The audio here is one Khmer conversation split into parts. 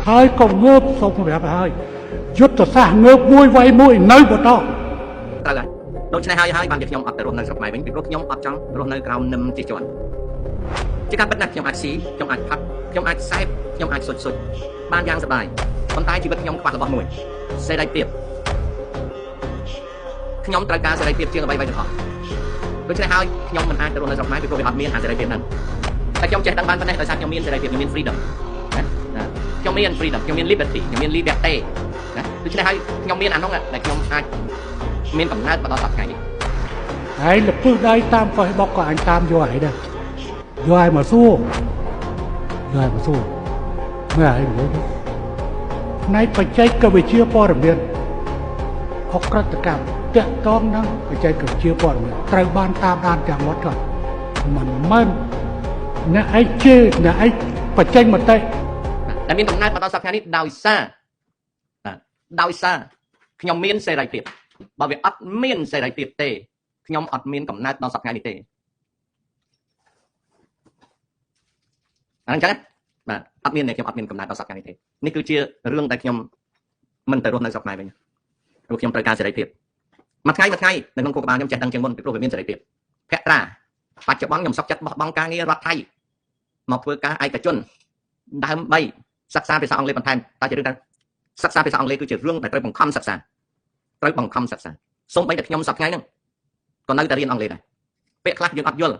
ហើយក៏ងើបសូមប្រាប់ហើយយុទ្ធសាស្ត្រងើបមួយវាយមួយនៅបន្តត្រូវហើយដូច្នេះហើយបានជាខ្ញុំអត់ទៅរស់នៅស្រុកខ្មែរវិញពីព្រោះខ្ញុំអត់ចង់រស់នៅក្រោមនឹមជាជាន់ជាការពិតណាស់ខ្ញុំអាចស៊ីខ្ញុំអាចផឹកខ្ញុំអាចសែបខ្ញុំអាចសុចបានយ៉ាងសប្បាយប៉ុន្តែជីវិតខ្ញុំខ្វះរបស់មួយសេរីភាពខ្ញុំត្រូវការសេរីភាពជាងអ្វីៗទាំងអស់ដូច្នេះហើយខ្ញុំមិនអាចទៅរស់នៅស្រុកខ្មែរពីព្រោះវាអត់មានសេរីភាពហ្នឹងតែខ្ញុំចេះដឹងបានប៉ុណ្ណេះដោយសារខ្ញុំមានសេរីភាពខ្ញុំមាន freedom ណាខ្ញុំមាន freedom ខ្ញុំមាន liberty ខ្ញុំមាន liberty ណាដូច្នេះហើយខ្ញុំមានអានោះដែលខ្ញុំអាចមានកំណើតមកដល់សប្តាហ៍នេះហើយលពឹសដៃតាម Facebook ក៏អញតាមយកហើយដែរយកឲ្យមកសួរមើលឲ្យនិយាយផ្នែកបច្ចេកវិទ្យាព័ត៌មានអក្រិតកម្មតាក់ទងនឹងបច្ចេកវិទ្យាព័ត៌មានត្រូវបានតាមដានយ៉ាងម៉ត់ចត់មិនមែនអ្នកឯងជេរអ្នកឯងបញ្ចេញមតិតែមានកំណើតមកដល់សប្តាហ៍នេះដោយសារខ្ញុំមានសេរីភាពបើវាអត់មានសេរីភាពទេខ្ញុំអត់មានកំណើតដល់សប្តាហ៍នេះទេអញ្ចឹងបាទអត់មានទេខ្ញុំអត់មានកំណើតដល់សប្តាហ៍នេះទេនេះគឺជារឿងដែលខ្ញុំមិនទៅរស់នៅស្រុកខ្មែរវិញព្រោះខ្ញុំត្រូវការសេរីភាពមួយថ្ងៃនៅក្នុងគោលការណ៍ខ្ញុំចេះដឹងជាងមុនពីព្រោះវាមានសេរីភាពភក្ត្រាបច្ចុប្បន្នខ្ញុំសុខចិត្តបោះបង់ការងាររដ្ឋថៃមកធ្វើការឯកជនដើម្បីសិក្សាភាសាអង់គ្លេសបន្ថែមតែជារឿងថាសិក្សាភាសាអង់គ្លេសគឺជារឿងដែលត្រូវបង្ខំសិក្សាសូម្បីតែខ្ញុំសប្តាហ៍ហ្នឹងក៏នៅតែរៀនអង់គ្លេសដែរពាក្យខ្លះយើងអត់យល់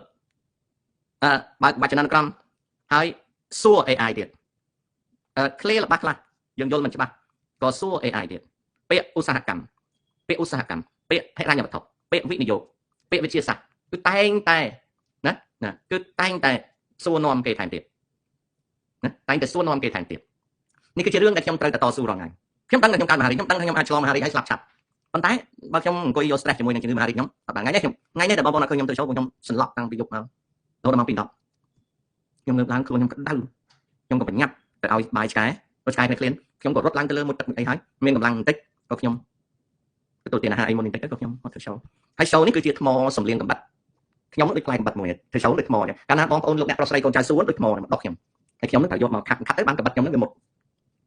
បើកវចនានុក្រមហើយសួរ AI ទៀតclear របស់ខ្លះយើងយល់មិនច្បាស់ក៏សួរ AI ទៀតពាក្យឧស្សាហកម្មពាក្យហិរញ្ញវត្ថុពាក្យវិនិយោគពាក្យវិទ្យាសាស្ត្រគឺតែងតែគឺតែងតែសួរនាំគេថែមទៀតនេះគឺជារឿងដែលខ្ញុំត្រូវតែតស៊ូរាល់ថ្ងៃខ្ញុំដឹងថាខ្ញុំកើតមហារីកខ្ញុំដឹងថាខ្ញុំអាចឆ្លងមហារីកហើយស្លាប់ឆាប់ប៉ុន្តែបើខ្ញុំអង្គុយយក stress ជាមួយនឹងជំងឺមហារីកខ្ញុំអត់បានថ្ងៃនេះដែលបងប្អូនអត់ឃើញខ្ញុំទៅចូលខ្ញុំសន្លប់តាំងពីយប់មកដល់ម៉ោង 2:10ខ្ញុំងើបឡើងខ្លួនខ្ញុំក្តៅខ្ញុំក៏បញ្ញាប់ទៅឲ្យបាយឆ្កែព្រោះឆ្កែនៅឃ្លានខ្ញុំក៏រត់ឡើងទៅលើមុខទឹកអីហើយមានកម្លាំងបន្តិចក៏ខ្ញុំទទួលទានអាហារអីមុនបន្តិចទៅក៏ខ្ញុំអត់ទៅចូលហើយចូលនេះគឺជាថ្មសំលៀងកំបិតខ្ញុំដូចផ្លែកំបិតមួយទៅចូលដូចថ្មចឹងកាលណាបងប្អូនលោកអ្នកប្រុសស្រីកូនចៅសួនដូចថ្មមកដុសខ្ញុំហើយខ្ញុំនឹងត្រូវយកមកខាត់ទៅបានកំបិតខ្ញុំនឹងវាមុត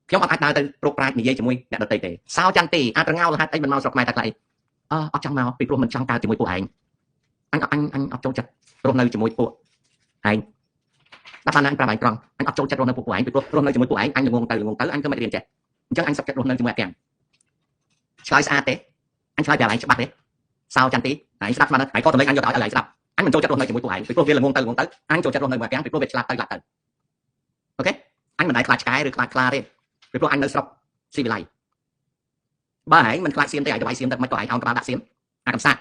ខ្ញុំអត់អាចដើរទៅប្រុកប្រាជ្ញនិយាយជាមួយអ្នកដទៃទេសោចន្ទីអាចរងោលហេតុអីមិនមកស្រុកខ្មែរតែខ្លះអត់ចង់មកពីព្រោះមិនចង់កើតជាមួយពួកឯងអញអត់ចូលចិត្តរស់នៅជាមួយពួកឯងតែបានអញប្រាប់ឯងត្រង់អញអត់ចូលចិត្តរស់នៅពួកឯងពីព្រោះរស់នៅជាមួយពួកឯងអញល្ងងទៅអញក៏មិនរៀនចេះអញ្ចឹងអញសុខចិត្តរស់នៅជាមួយអាទាំងឆ្លើយស្អាតទេអញឆ្លើយប្រាប់ឯងច្បាស់ទេសោចន្ទីឯងស្ដាប់ស្មានហើយក៏តម្លេចអញយកឲ្យឯងស្ដាប់អញមិនចូលចិត្តរស់នៅជាមួយពួកឯងពីព្រោះវាល្ងងទៅអញចូលចិត្តរស់នៅជាមួយអាទាំងពីព្រោះវាឆ្លាតទៅអូខេអញមិនដែលខ្លាចឆ្កែឬខ្លាចខ្លាទេពីព្រោះអញនៅស្រុកស៊ីវិល័យបើឯងមិនខ្លាចសៀមទេឯងទៅវាយសៀមទៅមិនក៏ឯងអោនក្បាលដាក់សៀមអាកំសា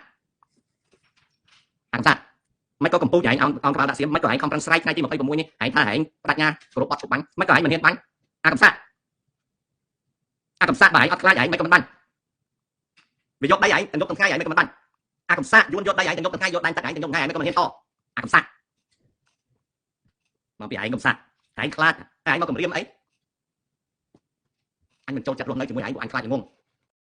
មិនក៏កំពូចឯងអោនក្បាលដាក់សៀមមិនក៏ឯងខំប្រឹងស្រែកថ្ងៃទី26នេះឯងថាឯងប្រាជ្ញាគ្រប់អត់ជប់បាញ់មិនក៏ឯងមិនហ៊ានបាញ់អាកំសាបើឯងអត់ខ្លាចឯងមិនក៏មិនបាញ់វាយកដៃឯងទៅយកទាំងថ្ងៃឯងមិនក៏មិនបាញ់អាកំសាយួនយកដៃឯងទៅយកទាំងថ្ងៃយកដៃទឹកឯងទៅយកថ្ងៃឯងមិនក៏មិនហ៊ានតអាកំសាមកពីឯងកំសាឯងខ្លាចឯងមកគម្រាមអីអញមិនចូលចិត្តរស់នៅជាមួយឯងពួកអញខ្លាចល្ងង